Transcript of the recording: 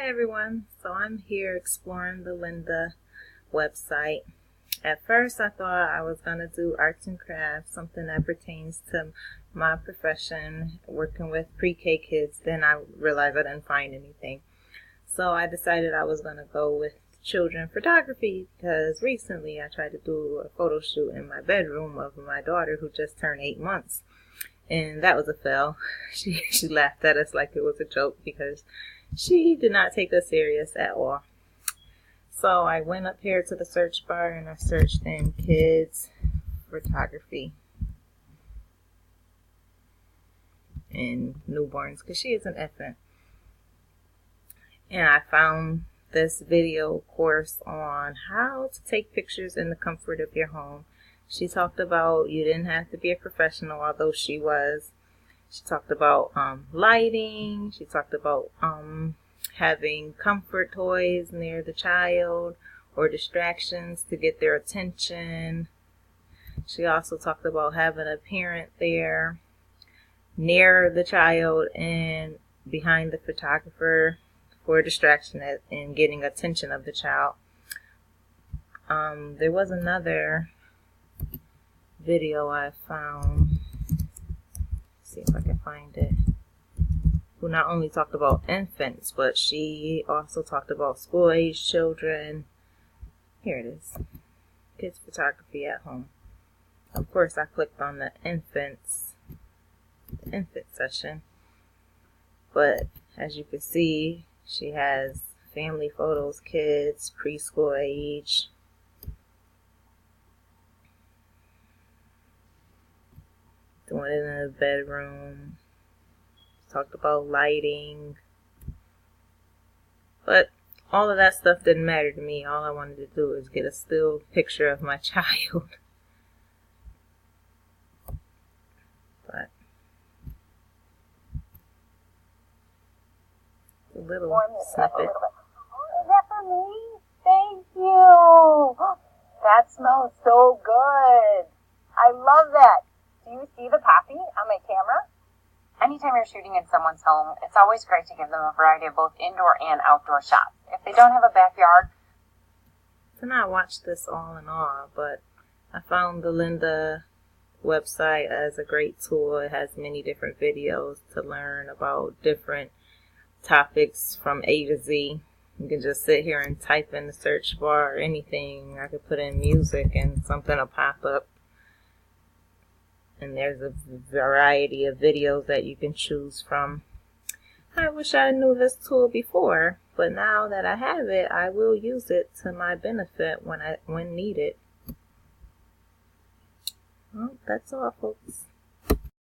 Hi everyone, so I'm here exploring the Lynda website. At first I thought I was going to do arts and crafts, something that pertains to my profession, working with pre-K kids. Then I realized I didn't find anything. So I decided I was going to go with children photography because recently I tried to do a photo shoot in my bedroom of my daughter who just turned 8 months. And that was a fail. She laughed at us like it was a joke because she did not take us serious at all. So I went up here to the search bar and I searched in kids photography and newborns because she is an infant. And I found this video course on how to take pictures in the comfort of your home. She talked about you didn't have to be a professional, although she was. She talked about lighting. She talked about having comfort toys near the child or distractions to get their attention. She also talked about having a parent there near the child and behind the photographer for distraction and getting attention of the child. There was another video I found. Let's see if I can find it. Who not only talked about infants, but she also talked about school-age children. Here it is. Kids photography at home. Of course, I clicked on the infant session. But as you can see, she has family photos, kids, preschool age. Doing it in the bedroom. Talked about lighting. But all of that stuff didn't matter to me. All I wanted to do is get a still picture of my child. But a little snippet. Is that for me? Thank you. That smells so good. I love that. Do you see the poppy on my camera? Anytime you're shooting in someone's home, it's always great to give them a variety of both indoor and outdoor shots. If they don't have a backyard. So now I watched this all in all, but I found the Lynda website as a great tool. It has many different videos to learn about different topics from A to Z. You can just sit here and type in the search bar or anything. I could put in music and something will pop up. And there's a variety of videos that you can choose from. I wish I knew this tool before, but now that I have it, I will use it to my benefit when needed. Well, that's all, folks.